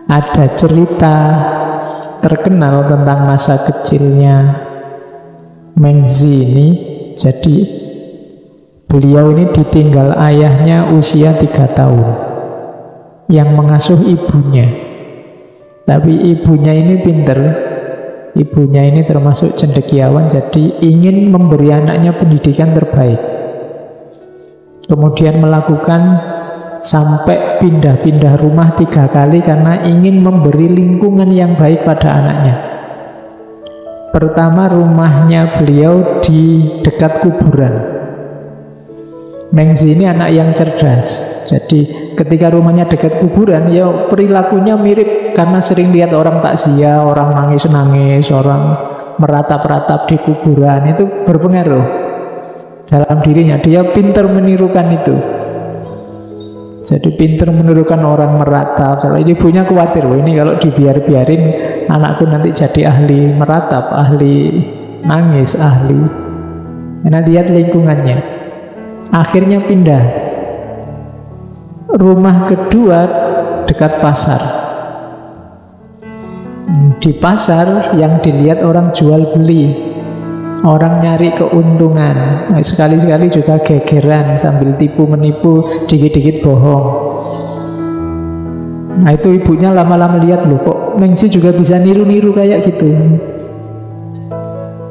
Ada cerita terkenal tentang masa kecilnya Mengzi ini. Jadi beliau ini ditinggal ayahnya usia 3 tahun, yang mengasuh ibunya. Tapi ibunya ini pinter, ibunya ini termasuk cendekiawan, jadi ingin memberi anaknya pendidikan terbaik. Kemudian melakukan sampai pindah-pindah rumah 3 kali karena ingin memberi lingkungan yang baik pada anaknya. Pertama, rumahnya beliau di dekat kuburan. Mengzi ini anak yang cerdas. Jadi ketika rumahnya dekat kuburan, ya perilakunya mirip karena sering lihat orang takziah, orang nangis-nangis, orang meratap-ratap di kuburan. Itu berpengaruh dalam dirinya. Dia pintar menirukan itu. Jadi pintar menirukan orang meratap. Kalau ibunya khawatir, ini kalau dibiar-biarin anakku nanti jadi ahli meratap, ahli nangis, ahli. Karena lihat lingkungannya. Akhirnya pindah. Rumah kedua dekat pasar. Di pasar yang dilihat orang jual beli, orang nyari keuntungan. Sekali-sekali juga gegeran sambil tipu menipu, dikit-dikit bohong. Nah itu ibunya lama-lama lihat, loh kok Mengzi juga bisa niru-niru kayak gitu.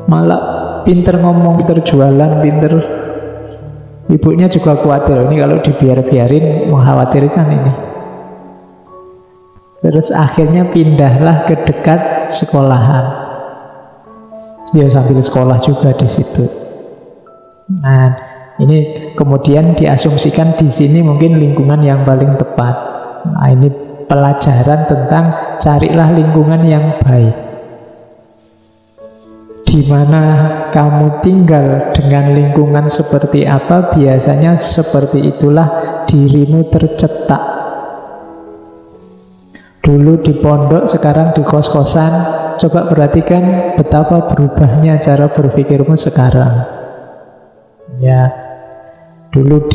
Malah pinter ngomong, pinter jualan, pinter. Ibunya juga khawatir, ini kalau dibiar-biarin mengkhawatirkan ini. Terus akhirnya pindahlah ke dekat sekolahan. Ya sambil sekolah juga di situ. Nah, ini kemudian diasumsikan di sini mungkin lingkungan yang paling tepat. Nah, ini pelajaran tentang carilah lingkungan yang baik. Di mana kamu tinggal dengan lingkungan seperti apa, biasanya seperti itulah dirimu tercetak. Dulu di pondok, sekarang di kos-kosan. Coba perhatikan betapa berubahnya cara berpikirmu sekarang. Ya, dulu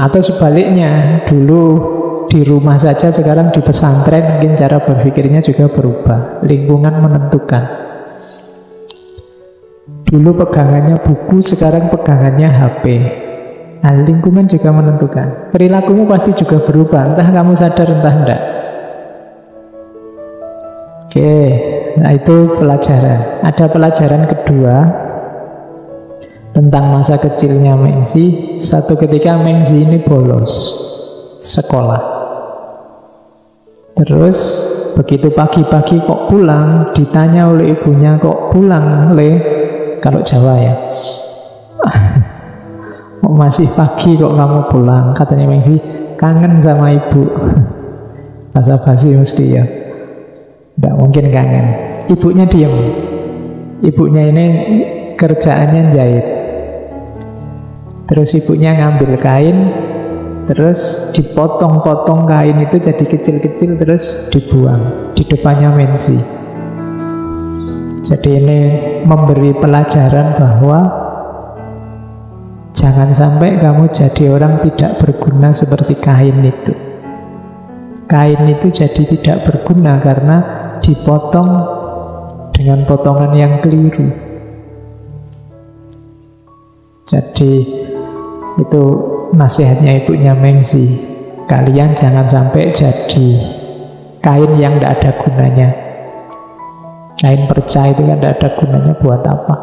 atau sebaliknya, dulu di rumah saja, sekarang di pesantren, mungkin cara berpikirnya juga berubah. Lingkungan menentukan. Dulu pegangannya buku, sekarang pegangannya HP. Nah, lingkungan juga menentukan. Perilakumu pasti juga berubah, entah kamu sadar entah enggak. Oke, nah itu pelajaran. Ada pelajaran kedua tentang masa kecilnya Mengzi. Satu ketika Mengzi ini bolos sekolah. Terus begitu pagi-pagi kok pulang, ditanya oleh ibunya, kok pulang Le? Kalau Jawa ya, masih pagi kok kamu pulang? Katanya Mengzi, kangen sama ibu. Basa-basi mesti ya, tidak mungkin kangen. Ibunya diem. Ibunya ini kerjaannya jahit. Terus ibunya ngambil kain, terus dipotong-potong kain itu jadi kecil-kecil, terus dibuang di depannya Mengzi. Jadi ini memberi pelajaran bahwa jangan sampai kamu jadi orang tidak berguna seperti kain itu. Kain itu jadi tidak berguna karena dipotong dengan potongan yang keliru. Jadi itu nasihatnya ibunya Mengzi. Kalian jangan sampai jadi kain yang tidak ada gunanya. Kain perca itu kan tidak ada gunanya buat apa.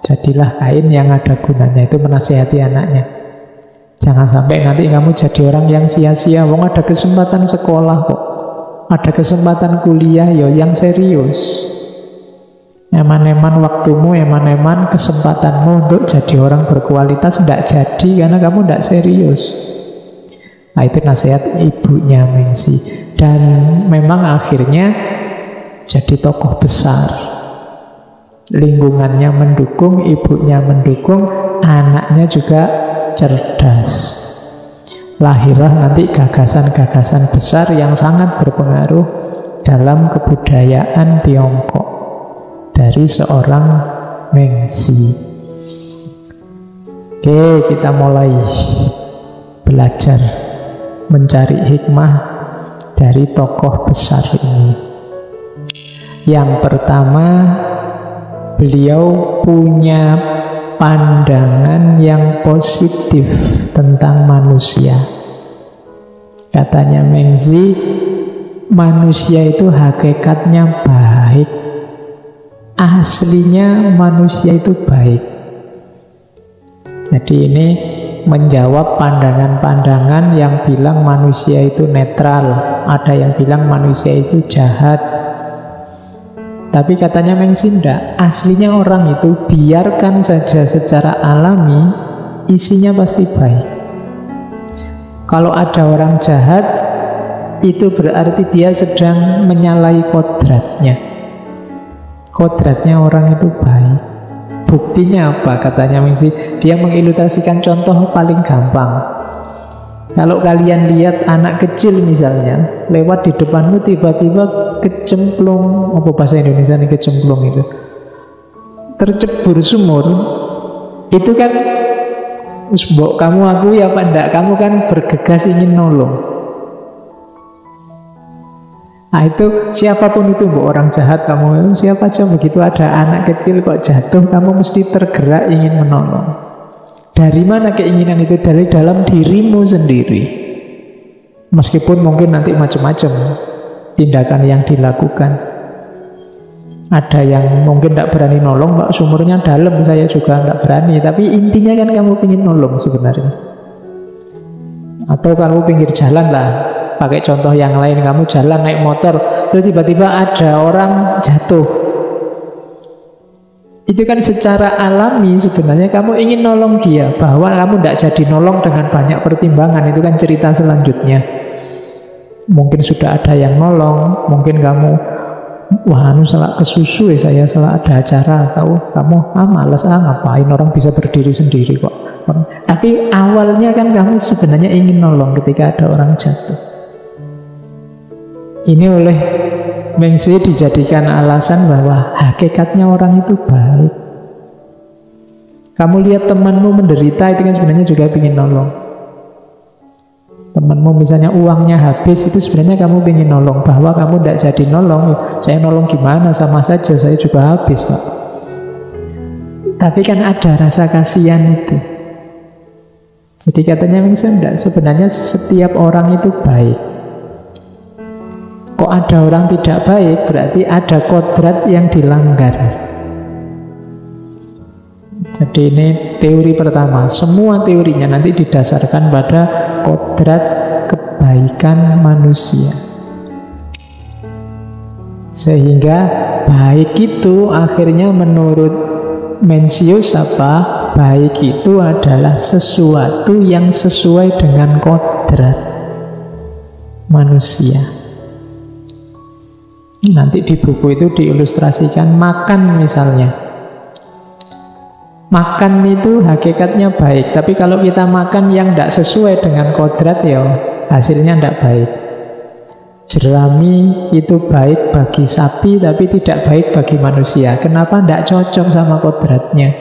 Jadilah kain yang ada gunanya. Itu menasihati anaknya. Jangan sampai nanti kamu jadi orang yang sia-sia. Wong ada kesempatan sekolah kok, ada kesempatan kuliah yo yang serius. Eman-eman waktumu, eman-eman kesempatanmu untuk jadi orang berkualitas tidak jadi karena kamu tidak serius. Nah itu nasihat ibunya Mengzi. Dan memang akhirnya jadi tokoh besar. Lingkungannya mendukung, ibunya mendukung, anaknya juga cerdas. Lahirlah nanti gagasan-gagasan besar yang sangat berpengaruh dalam kebudayaan Tiongkok dari seorang Mengzi. Oke, kita mulai belajar mencari hikmah dari tokoh besar ini. Yang pertama, beliau punya pandangan yang positif tentang manusia. Katanya Mengzi, manusia itu hakikatnya baik. Aslinya manusia itu baik. Jadi ini menjawab pandangan-pandangan yang bilang manusia itu netral. Ada yang bilang manusia itu jahat. Tapi katanya Mengzi enggak, aslinya orang itu biarkan saja secara alami, isinya pasti baik. Kalau ada orang jahat, itu berarti dia sedang menyalahi kodratnya. Kodratnya orang itu baik. Buktinya apa? Katanya Mengzi, dia mengilustrasikan contoh paling gampang. Kalau kalian lihat anak kecil misalnya lewat di depanmu tiba-tiba kecemplung, apa bahasa Indonesia ini kecemplung itu, tercebur sumur, itu kan mbok kamu akui apa enggak, kamu kan bergegas ingin nolong. Nah itu siapapun itu, mbok orang jahat kamu, siapa aja, begitu ada anak kecil kok jatuh, kamu mesti tergerak ingin menolong. Dari mana keinginan itu? Dari dalam dirimu sendiri. Meskipun mungkin nanti macam-macam tindakan yang dilakukan. Ada yang mungkin tidak berani nolong, Pak, sumurnya dalam, saya juga tidak berani. Tapi intinya kan kamu ingin nolong sebenarnya. Atau kamu pinggir jalan lah, pakai contoh yang lain, kamu jalan naik motor, terus tiba-tiba ada orang jatuh. Itu kan secara alami sebenarnya kamu ingin nolong dia. Bahwa kamu tidak jadi nolong dengan banyak pertimbangan, itu kan cerita selanjutnya. Mungkin sudah ada yang nolong, mungkin kamu, wah salah kesusu ya saya, salah ada acara, atau kamu malas ngapain, orang bisa berdiri sendiri kok. Tapi awalnya kan kamu sebenarnya ingin nolong ketika ada orang jatuh. Ini oleh Mengzi dijadikan alasan bahwa hakikatnya orang itu baik. Kamu lihat temanmu menderita, itu kan sebenarnya juga ingin nolong. Temanmu misalnya uangnya habis, itu sebenarnya kamu ingin nolong. Bahwa kamu tidak jadi nolong, saya nolong gimana, sama saja saya juga habis, Pak. Tapi kan ada rasa kasihan itu. Jadi katanya Mengzi enggak, sebenarnya setiap orang itu baik. Kok ada orang tidak baik, berarti ada kodrat yang dilanggar. Jadi ini teori pertama. Semua teorinya nanti didasarkan pada kodrat kebaikan manusia. Sehingga baik itu akhirnya menurut Mencius apa? Baik itu adalah sesuatu yang sesuai dengan kodrat manusia. Nanti di buku itu diilustrasikan makan misalnya. Makan itu hakikatnya baik, tapi kalau kita makan yang tidak sesuai dengan kodrat, ya hasilnya tidak baik. Jerami itu baik bagi sapi, tapi tidak baik bagi manusia. Kenapa? Tidak cocok sama kodratnya.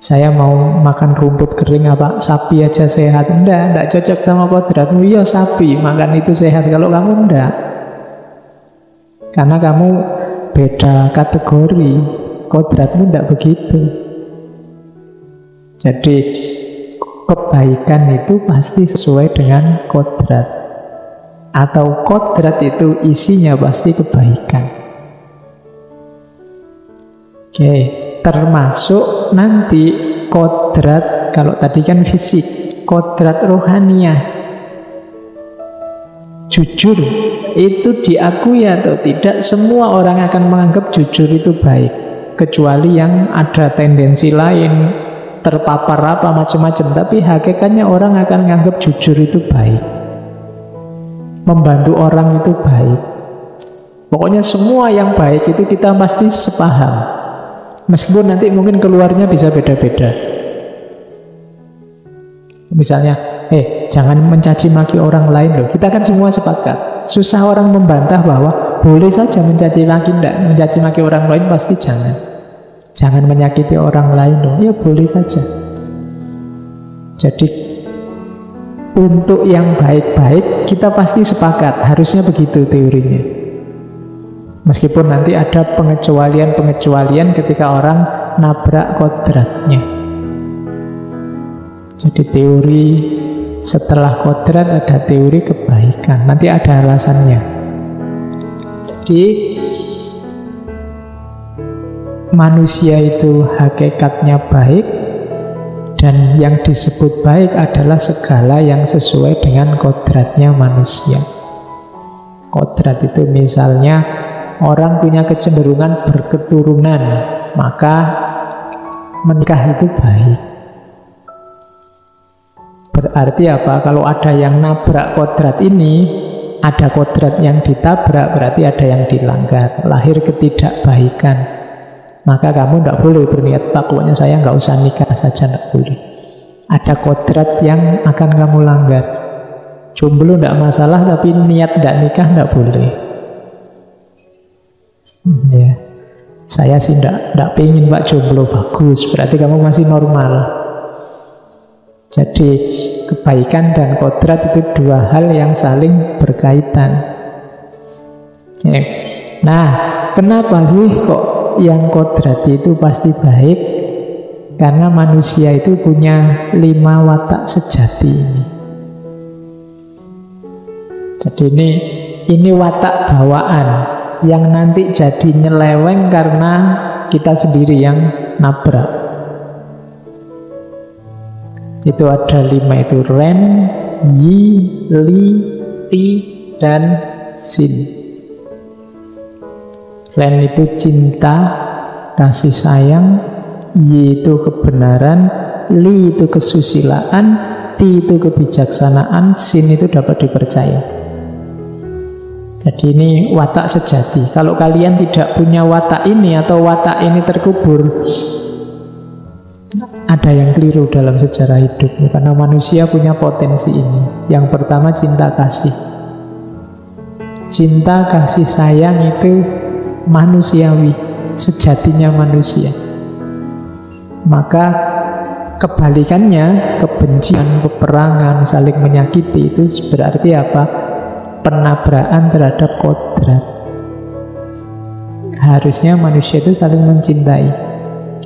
Saya mau makan rumput kering, apa sapi aja sehat? Tidak cocok sama kodratmu. Iya sapi, makan itu sehat, kalau kamu tidak. Karena kamu beda kategori, kodratmu tidak begitu. Jadi kebaikan itu pasti sesuai dengan kodrat. Atau kodrat itu isinya pasti kebaikan. Oke, termasuk nanti kodrat, kalau tadi kan fisik, kodrat rohaniah. Jujur itu diakui atau tidak, semua orang akan menganggap jujur itu baik, kecuali yang ada tendensi lain, terpapar apa macam-macam. Tapi hakikatnya orang akan menganggap jujur itu baik, membantu orang itu baik. Pokoknya semua yang baik itu kita pasti sepaham, meskipun nanti mungkin keluarnya bisa beda-beda. Misalnya, jangan mencaci maki orang lain loh. Kita kan semua sepakat. Susah orang membantah bahwa boleh saja mencaci maki, enggak. Mencaci maki orang lain pasti jangan. Jangan menyakiti orang lain loh. Ya boleh saja. Jadi untuk yang baik-baik kita pasti sepakat, harusnya begitu teorinya. Meskipun nanti ada pengecualian-pengecualian ketika orang nabrak kodratnya. Jadi teori setelah kodrat ada teori kebaikan, nanti ada alasannya. Jadi manusia itu hakikatnya baik, dan yang disebut baik adalah segala yang sesuai dengan kodratnya manusia. Kodrat itu misalnya orang punya kecenderungan berketurunan, maka menikah itu baik. Berarti apa? Kalau ada yang nabrak kodrat ini, ada kodrat yang ditabrak, berarti ada yang dilanggar, lahir ketidakbaikan. Maka kamu tidak boleh berniat, Pak, pokoknya saya nggak usah nikah saja, tidak boleh. Ada kodrat yang akan kamu langgar. Jomblo tidak masalah, tapi niat tidak nikah tidak boleh. Ya, saya sih tidak pengen Pak jomblo, bagus, berarti kamu masih normal. Jadi kebaikan dan kodrat itu dua hal yang saling berkaitan. Ya. Nah, kenapa sih kok yang kodrat itu pasti baik? Karena manusia itu punya 5 watak sejati ini. Jadi ini watak bawaan yang nanti jadi nyeleweng karena kita sendiri yang nabrak. Itu ada 5 itu: Ren, Yi, Li, Ti, dan Sin. Ren itu cinta, kasih sayang. Yi itu kebenaran, Li itu kesusilaan, Ti itu kebijaksanaan, Sin itu dapat dipercaya. Jadi ini watak sejati. Kalau kalian tidak punya watak ini atau watak ini terkubur, ada yang keliru dalam sejarah hidupmu. Karena manusia punya potensi ini. Yang pertama cinta kasih. Cinta kasih sayang itu manusiawi, sejatinya manusia. Maka kebalikannya, kebencian, peperangan, saling menyakiti, itu berarti apa? Penabrakan terhadap kodrat. Harusnya manusia itu saling mencintai.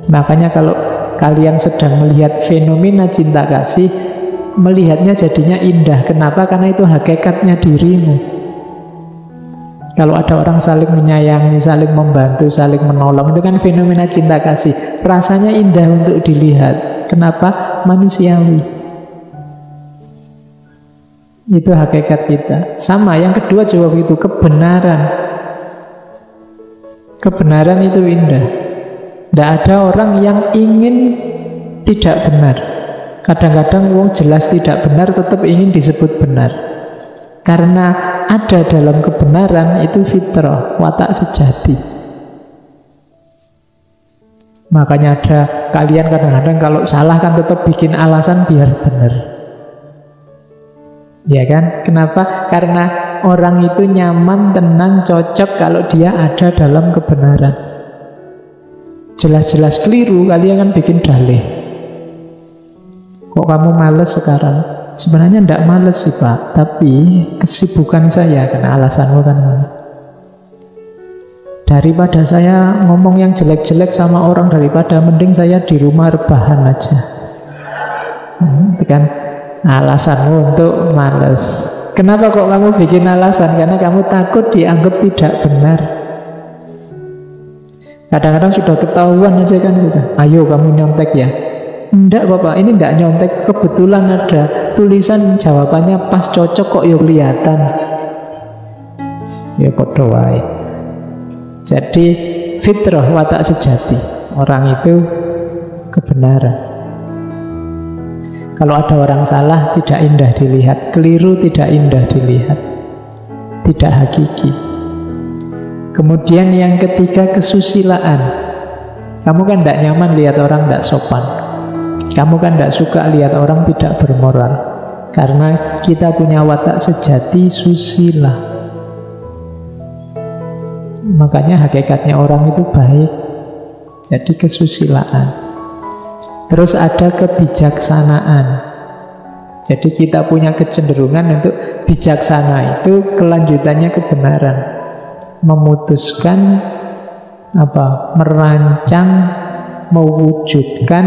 Makanya kalau kalian sedang melihat fenomena cinta kasih, melihatnya jadinya indah. Kenapa? Karena itu hakikatnya dirimu. Kalau ada orang saling menyayangi, saling membantu, saling menolong, itu kan fenomena cinta kasih. Rasanya indah untuk dilihat. Kenapa? Manusiawi. Itu hakikat kita. Sama, yang kedua juga begitu, kebenaran. Kebenaran itu indah. Tidak ada orang yang ingin tidak benar. Kadang-kadang wong jelas tidak benar tetap ingin disebut benar. Karena ada dalam kebenaran itu fitrah, watak sejati. Makanya ada kalian kadang-kadang kalau salah kan tetap bikin alasan biar benar. Ya kan? Kenapa? Karena orang itu nyaman, tenang, cocok kalau dia ada dalam kebenaran. Jelas-jelas keliru, kalian kan bikin dalih. Kok kamu males sekarang? Sebenarnya tidak males sih Pak, tapi kesibukan saya, karena alasanmu kan mana. Daripada saya ngomong yang jelek-jelek sama orang, daripada mending saya di rumah rebahan aja. Itu kan alasanmu untuk males. Kenapa kok kamu bikin alasan? Karena kamu takut dianggap tidak benar. Kadang-kadang sudah ketahuan aja kan sudah. Ayo kamu nyontek ya. Enggak Bapak, ini enggak nyontek. Kebetulan ada tulisan jawabannya pas cocok kok yuk kelihatan. Ya podo wae. Jadi fitrah, watak sejati. Orang itu kebenaran. Kalau ada orang salah tidak indah dilihat, keliru tidak indah dilihat, tidak hakiki. Kemudian yang ketiga, kesusilaan. Kamu kan tidak nyaman lihat orang tidak sopan. Kamu kan tidak suka lihat orang tidak bermoral. Karena kita punya watak sejati susila. Makanya hakikatnya orang itu baik. Jadi kesusilaan. Terus ada kebijaksanaan. Jadi kita punya kecenderungan untuk bijaksana itu kelanjutannya kebenaran. Memutuskan merancang, mewujudkan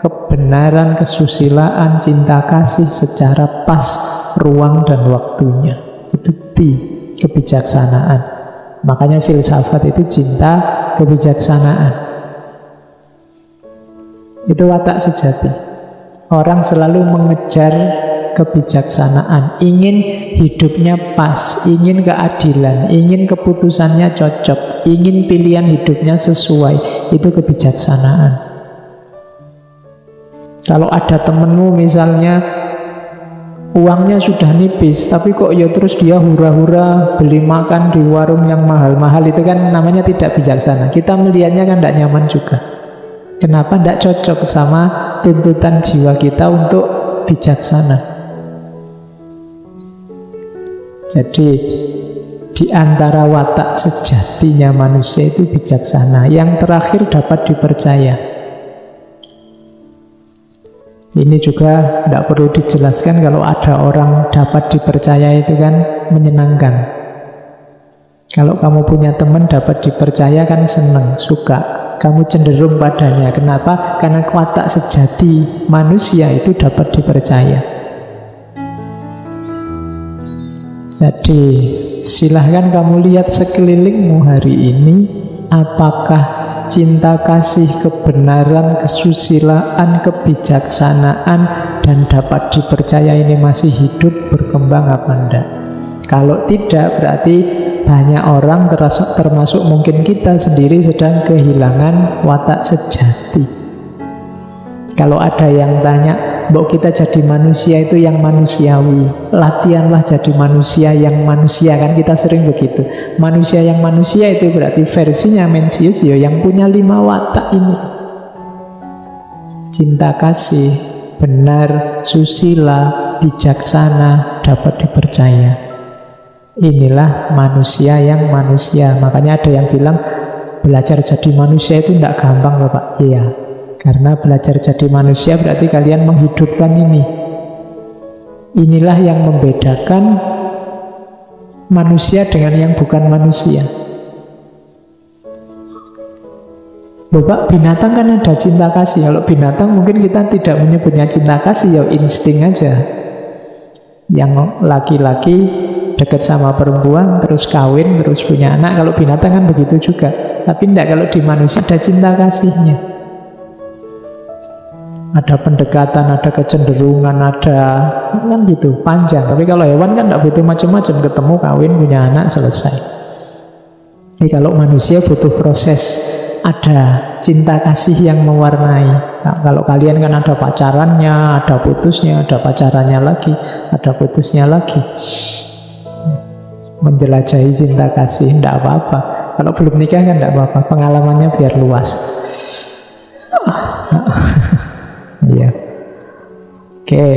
kebenaran, kesusilaan, cinta kasih secara pas ruang dan waktunya. Itu kebijaksanaan. Makanya filsafat itu cinta kebijaksanaan. Itu watak sejati. Orang selalu mengejar kebijaksanaan, ingin hidupnya pas, ingin keadilan, ingin keputusannya cocok, ingin pilihan hidupnya sesuai. Itu kebijaksanaan. Kalau ada temenmu misalnya uangnya sudah nipis, tapi kok ya terus dia hura-hura beli makan di warung yang mahal-mahal, itu kan namanya tidak bijaksana. Kita melihatnya kan tidak nyaman juga. Kenapa tidak cocok sama tuntutan jiwa kita untuk bijaksana? Jadi di antara watak sejatinya manusia itu bijaksana. Yang terakhir dapat dipercaya. Ini juga tidak perlu dijelaskan, kalau ada orang dapat dipercaya itu kan menyenangkan. Kalau kamu punya teman dapat dipercaya kan senang, suka. Kamu cenderung padanya. Kenapa? Karena watak sejati manusia itu dapat dipercaya. Jadi silahkan kamu lihat sekelilingmu hari ini. Apakah cinta kasih, kebenaran, kesusilaan, kebijaksanaan dan dapat dipercaya ini masih hidup, berkembang apa enggak? Kalau tidak, berarti banyak orang termasuk mungkin kita sendiri sedang kehilangan watak sejati. Kalau ada yang tanya, "Mbok kita jadi manusia itu yang manusiawi, latihanlah jadi manusia yang manusia," kan kita sering begitu. Manusia yang manusia itu berarti versinya Mencius ya, yang punya 5 watak ini. Cinta kasih, benar, susila, bijaksana, dapat dipercaya. Inilah manusia yang manusia. Makanya ada yang bilang belajar jadi manusia itu tidak gampang loh Pak. Iya, karena belajar jadi manusia berarti kalian menghidupkan ini. Inilah yang membedakan manusia dengan yang bukan manusia. Loh Pak, binatang kan ada cinta kasih. Kalau binatang mungkin kita tidak menyebutnya cinta kasih, ya insting aja. Yang laki-laki dekat sama perempuan, terus kawin, terus punya anak. Kalau binatang kan begitu juga. Tapi tidak, kalau di manusia ada cinta kasihnya. Ada pendekatan, ada kecenderungan, ada kan gitu, panjang. Tapi kalau hewan kan tidak butuh macam-macam, ketemu, kawin, punya anak, selesai. Jadi kalau manusia butuh proses, ada cinta kasih yang mewarnai. Nah, kalau kalian kan ada pacarannya, ada putusnya, ada pacarannya lagi, ada putusnya lagi. Menjelajahi cinta kasih, tidak apa-apa. Kalau belum nikah kan tidak apa-apa, pengalamannya biar luas. Iya. Oke.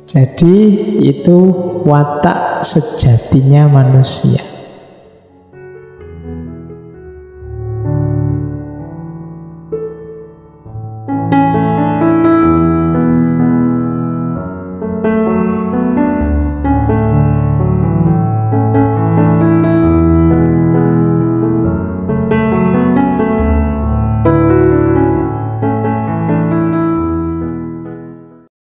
Jadi itu watak sejatinya manusia.